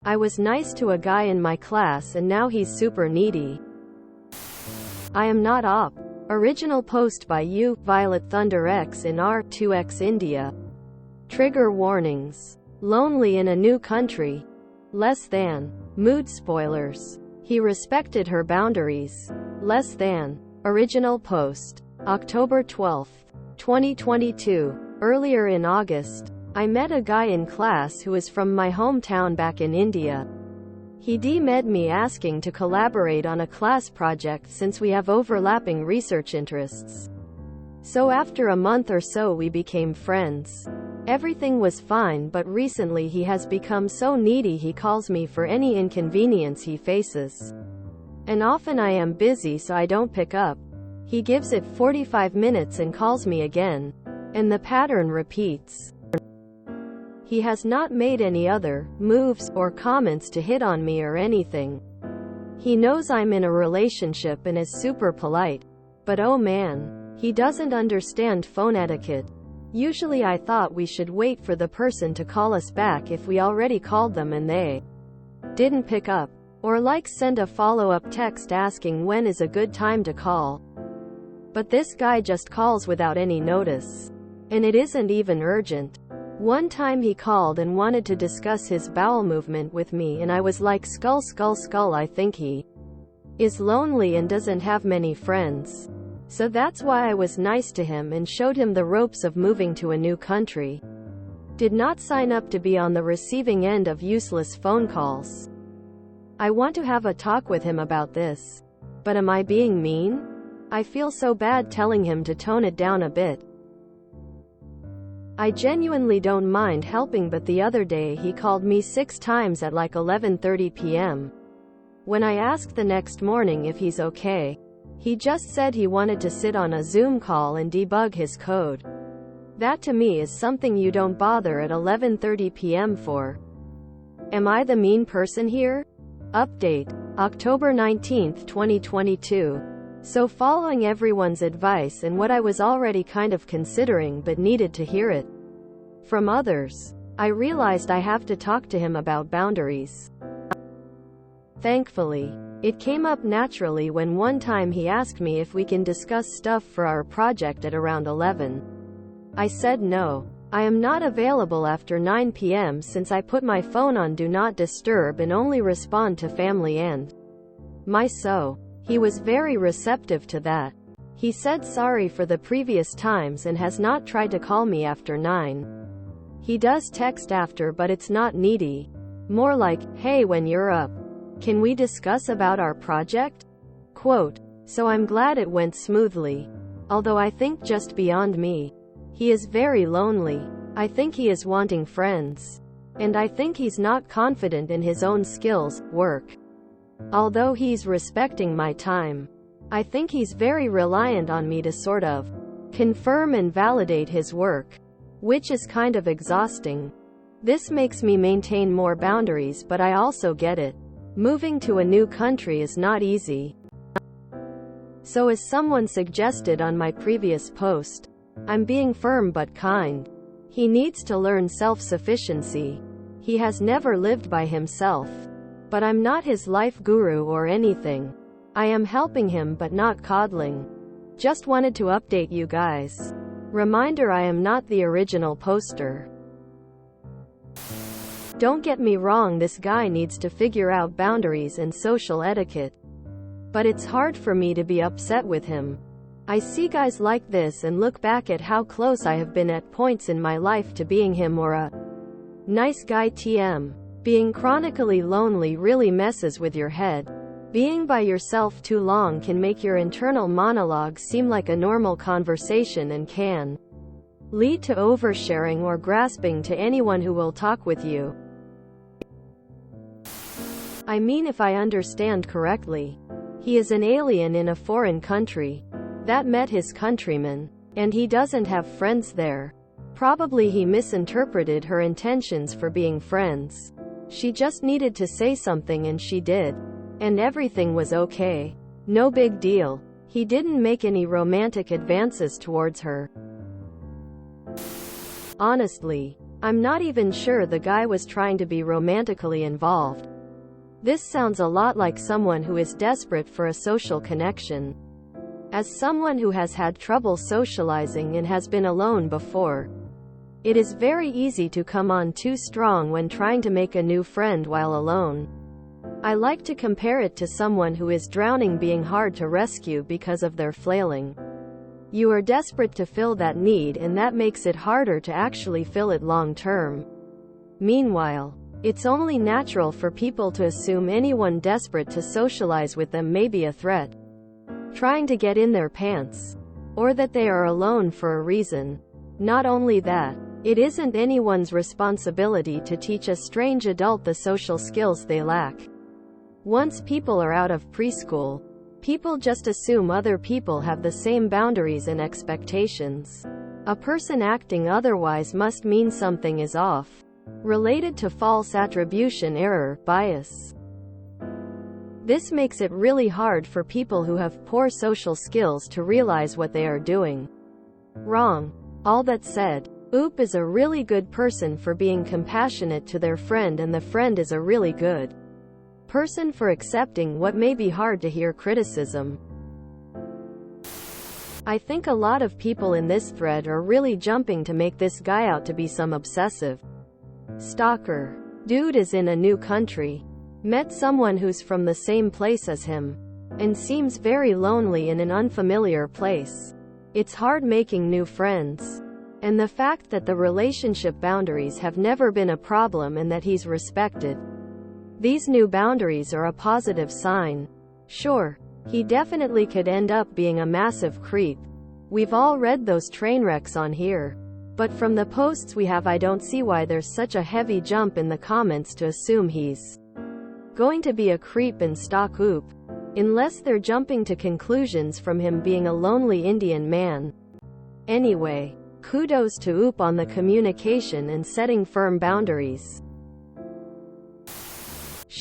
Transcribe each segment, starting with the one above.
I was nice to a guy in my class and now he's super needy. I am not op. Original post by you, Violet Thunder X in R2X India. Trigger warnings. Lonely in a new country. Less than. Mood spoilers. He respected her boundaries. Less than. Original post. October 12, 2022. Earlier in August, I met a guy in class who is from my hometown back in India. He DM'd me asking to collaborate on a class project since we have overlapping research interests. So after a month or so we became friends. Everything was fine, but recently he has become so needy he calls me for any inconvenience he faces. And often I am busy so I don't pick up. He gives it 45 minutes and calls me again. And the pattern repeats. He has not made any other moves or comments to hit on me or anything. He knows I'm in a relationship and is super polite. But oh man, he doesn't understand phone etiquette. Usually I thought we should wait for the person to call us back if we already called them and they didn't pick up. Or like send a follow-up text asking when is a good time to call. But this guy just calls without any notice. And it isn't even urgent. One time he called and wanted to discuss his bowel movement with me and I was like skull. I think he is lonely and doesn't have many friends. So that's why I was nice to him and showed him the ropes of moving to a new country. Did not sign up to be on the receiving end of useless phone calls. I want to have a talk with him about this. But am I being mean? I feel so bad telling him to tone it down a bit. I genuinely don't mind helping, but the other day he called me 6 times at like 11:30 p.m. When I asked the next morning if he's okay, he just said he wanted to sit on a Zoom call and debug his code. That to me is something you don't bother at 11:30 p.m. for. Am I the mean person here? Update. October 19, 2022. So following everyone's advice and what I was already kind of considering but needed to hear it from others, I realized I have to talk to him about boundaries. Thankfully, it came up naturally when one time he asked me if we can discuss stuff for our project at around 11. I said no. I am not available after 9 p.m. since I put my phone on Do Not Disturb and only respond to family and my so. He was very receptive to that. He said sorry for the previous times and has not tried to call me after 9. He does text after, but it's not needy. More like, hey, when you're up, can we discuss about our project? Quote. So I'm glad it went smoothly. Although I think just beyond me. He is very lonely. I think he is wanting friends. And I think he's not confident in his own skills, work. Although he's respecting my time, I think he's very reliant on me to sort of confirm and validate his work, which is kind of exhausting. This makes me maintain more boundaries, but I also get it. Moving to a new country is not easy. So as someone suggested on my previous post, I'm being firm but kind. He needs to learn self-sufficiency. He has never lived by himself. But I'm not his life guru or anything. I am helping him but not coddling. Just wanted to update you guys. Reminder, I am not the original poster. Don't get me wrong, this guy needs to figure out boundaries and social etiquette. But it's hard for me to be upset with him. I see guys like this and look back at how close I have been at points in my life to being him or a nice guy TM. Being chronically lonely really messes with your head. Being by yourself too long can make your internal monologue seem like a normal conversation and can lead to oversharing or grasping to anyone who will talk with you. I mean, if I understand correctly, he is an alien in a foreign country that met his countrymen, and he doesn't have friends there. Probably he misinterpreted her intentions for being friends. She just needed to say something and she did. And everything was okay. No big deal. He didn't make any romantic advances towards her. Honestly, I'm not even sure the guy was trying to be romantically involved. This sounds a lot like someone who is desperate for a social connection. As someone who has had trouble socializing and has been alone before, it is very easy to come on too strong when trying to make a new friend while alone. I like to compare it to someone who is drowning being hard to rescue because of their flailing. You are desperate to fill that need, and that makes it harder to actually fill it long term. Meanwhile, it's only natural for people to assume anyone desperate to socialize with them may be a threat, trying to get in their pants, or that they are alone for a reason. Not only that, it isn't anyone's responsibility to teach a strange adult the social skills they lack. Once people are out of preschool, people just assume other people have the same boundaries and expectations. A person acting otherwise must mean something is off. Related to false attribution error bias. This makes it really hard for people who have poor social skills to realize what they are doing wrong. All that said, Oop is a really good person for being compassionate to their friend, and the friend is a really good person for accepting what may be hard to hear criticism. I think a lot of people in this thread are really jumping to make this guy out to be some obsessive stalker. Dude is in a new country, met someone who's from the same place as him, and seems very lonely in an unfamiliar place. It's hard making new friends. And the fact that the relationship boundaries have never been a problem and that he's respected these new boundaries are a positive sign. Sure, he definitely could end up being a massive creep. We've all read those train wrecks on here. But from the posts we have, I don't see why there's such a heavy jump in the comments to assume he's going to be a creep and stalk Oop. Unless they're jumping to conclusions from him being a lonely Indian man. Anyway, kudos to Oop on the communication and setting firm boundaries.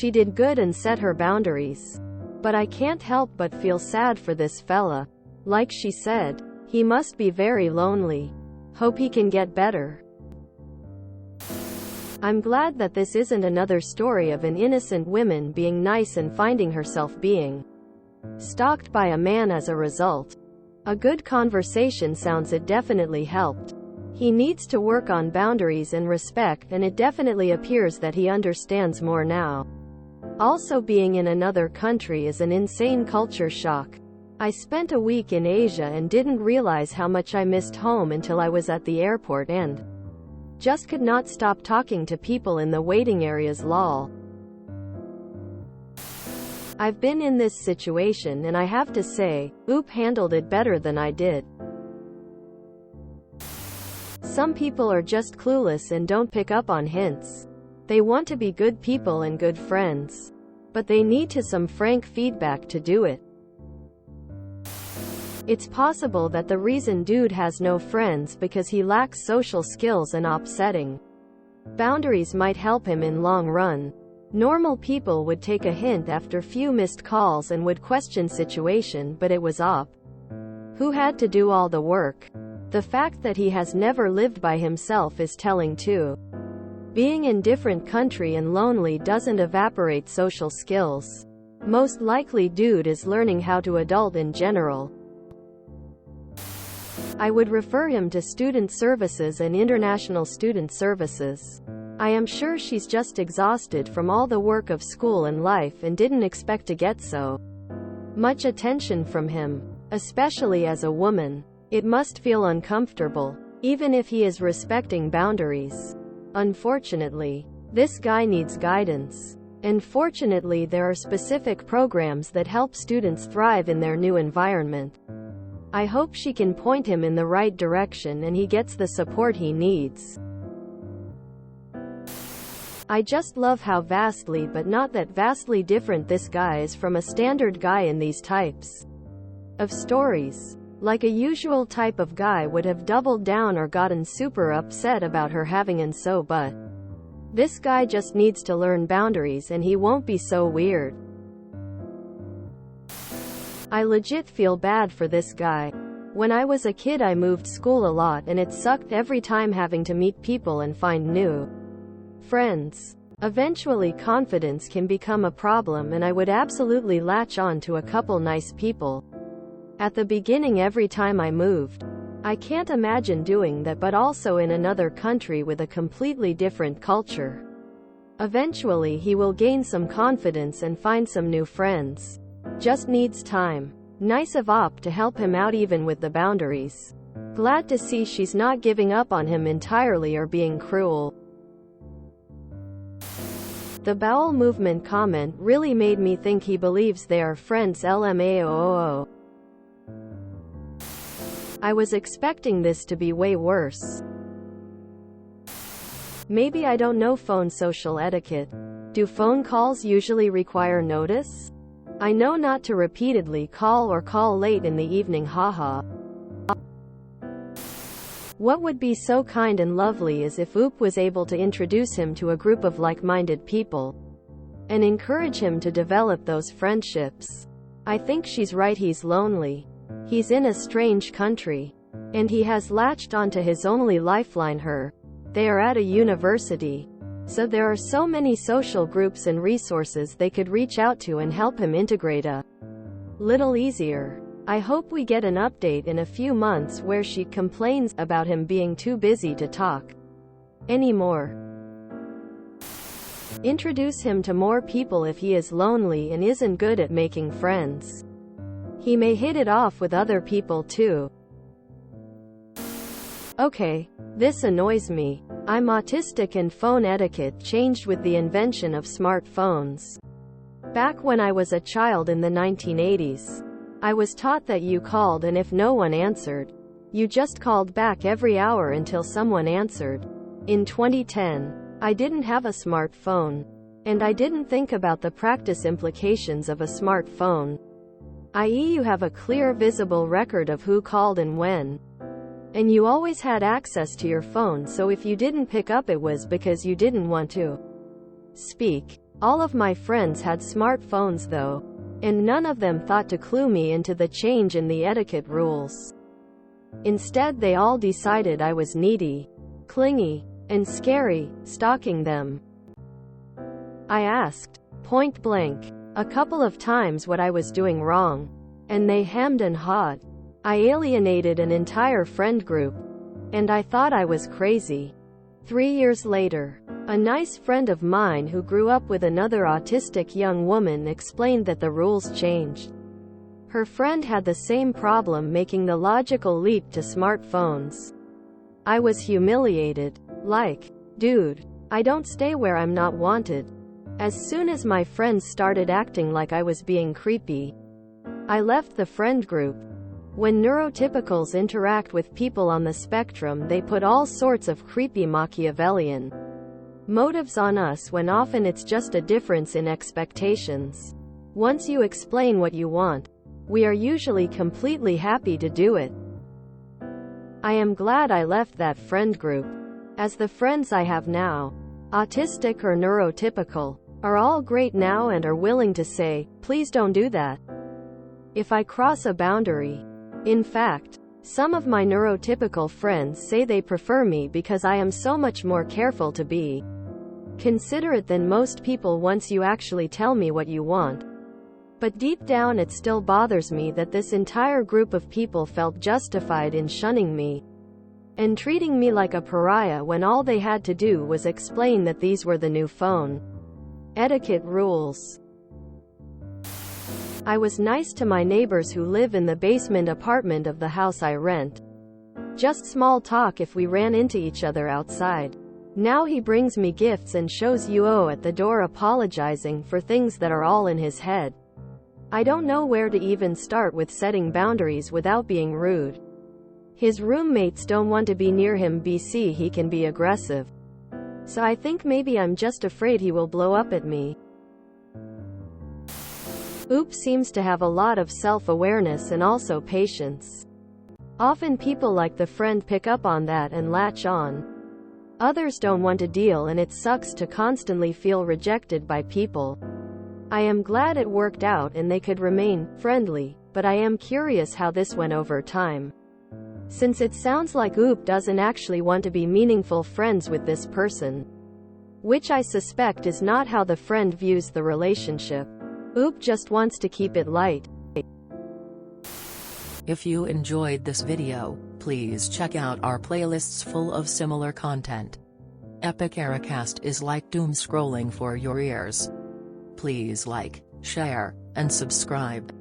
She did good and set her boundaries. But I can't help but feel sad for this fella. Like she said, he must be very lonely. Hope he can get better. I'm glad that this isn't another story of an innocent woman being nice and finding herself being stalked by a man as a result. A good conversation sounds it definitely helped. He needs to work on boundaries and respect, and it definitely appears that he understands more now. Also, being in another country is an insane culture shock. I spent a week in Asia and didn't realize how much I missed home until I was at the airport and just could not stop talking to people in the waiting areas. Lol. I've been in this situation and I have to say, Oop handled it better than I did. Some people are just clueless and don't pick up on hints. They want to be good people and good friends, but they need some frank feedback to do it. It's possible that the reason dude has no friends because he lacks social skills, and setting boundaries might help him in long run. Normal people would take a hint after few missed calls and would question situation, but it was Op who had to do all the work. The fact that he has never lived by himself is telling too. Being in different country and lonely doesn't evaporate social skills. Most likely dude is learning how to adult in general. I would refer him to student services and international student services. I am sure she's just exhausted from all the work of school and life and didn't expect to get so much attention from him. Especially as a woman, it must feel uncomfortable, even if he is respecting boundaries. Unfortunately, this guy needs guidance. And fortunately, there are specific programs that help students thrive in their new environment. I hope she can point him in the right direction and he gets the support he needs. I just love how vastly, but not that vastly, different this guy is from a standard guy in these types of stories. Like a usual type of guy would have doubled down or gotten super upset about her having an so, but this guy just needs to learn boundaries and he won't be so weird. I legit feel bad for this guy. When I was a kid I moved school a lot and it sucked every time having to meet people and find new friends. Eventually confidence can become a problem and I would absolutely latch on to a couple nice people. At the beginning every time I moved. I can't imagine doing that, but also in another country with a completely different culture. Eventually he will gain some confidence and find some new friends. Just needs time. Nice of Op to help him out even with the boundaries. Glad to see she's not giving up on him entirely or being cruel. The bowel movement comment really made me think he believes they are friends. LMAOO. I was expecting this to be way worse. Maybe I don't know phone social etiquette. Do phone calls usually require notice? I know not to repeatedly call or call late in the evening, haha. What would be so kind and lovely is if Oop was able to introduce him to a group of like-minded people and encourage him to develop those friendships. I think she's right, he's lonely. He's in a strange country. And he has latched onto his only lifeline, her. They are at a university. So there are so many social groups and resources they could reach out to and help him integrate a little easier. I hope we get an update in a few months where she complains about him being too busy to talk anymore. Introduce him to more people if he is lonely and isn't good at making friends. He may hit it off with other people too. Okay, this annoys me. I'm autistic and phone etiquette changed with the invention of smartphones. Back when I was a child in the 1980s, I was taught that you called and if no one answered, you just called back every hour until someone answered. In 2010, I didn't have a smartphone. And I didn't think about the practice implications of a smartphone. I.e., you have a clear visible record of who called and when. And you always had access to your phone, so if you didn't pick up it was because you didn't want to speak. All of my friends had smartphones though, and none of them thought to clue me into the change in the etiquette rules. Instead they all decided I was needy, clingy, and scary, stalking them. I asked, point blank, a couple of times what I was doing wrong, and they hemmed and hawed. I alienated an entire friend group, and I thought I was crazy. 3 years later, a nice friend of mine who grew up with another autistic young woman explained that the rules changed. Her friend had the same problem making the logical leap to smartphones. I was humiliated. Like, dude, I don't stay where I'm not wanted. As soon as my friends started acting like I was being creepy, I left the friend group. When neurotypicals interact with people on the spectrum, they put all sorts of creepy Machiavellian motives on us when often it's just a difference in expectations. Once you explain what you want, we are usually completely happy to do it. I am glad I left that friend group, as the friends I have now, autistic or neurotypical, are all great now and are willing to say, please don't do that if I cross a boundary. In fact, some of my neurotypical friends say they prefer me because I am so much more careful to be considerate than most people once you actually tell me what you want. But deep down it still bothers me that this entire group of people felt justified in shunning me and treating me like a pariah when all they had to do was explain that these were the new phone etiquette rules. I was nice to my neighbors who live in the basement apartment of the house I rent. Just small talk if we ran into each other outside. Now he brings me gifts and shows UO at the door apologizing for things that are all in his head. I don't know where to even start with setting boundaries without being rude. His roommates don't want to be near him BC he can be aggressive. So I think maybe I'm just afraid he will blow up at me. Oop seems to have a lot of self-awareness and also patience. Often people like the friend pick up on that and latch on. Others don't want to deal and it sucks to constantly feel rejected by people. I am glad it worked out and they could remain friendly, but I am curious how this went over time. since it sounds like Oop doesn't actually want to be meaningful friends with this person. Which I suspect is not how the friend views the relationship. Oop just wants to keep it light. If you enjoyed this video, please check out our playlists full of similar content. Epic Ericast is like doom scrolling for your ears. Please like, share, and subscribe.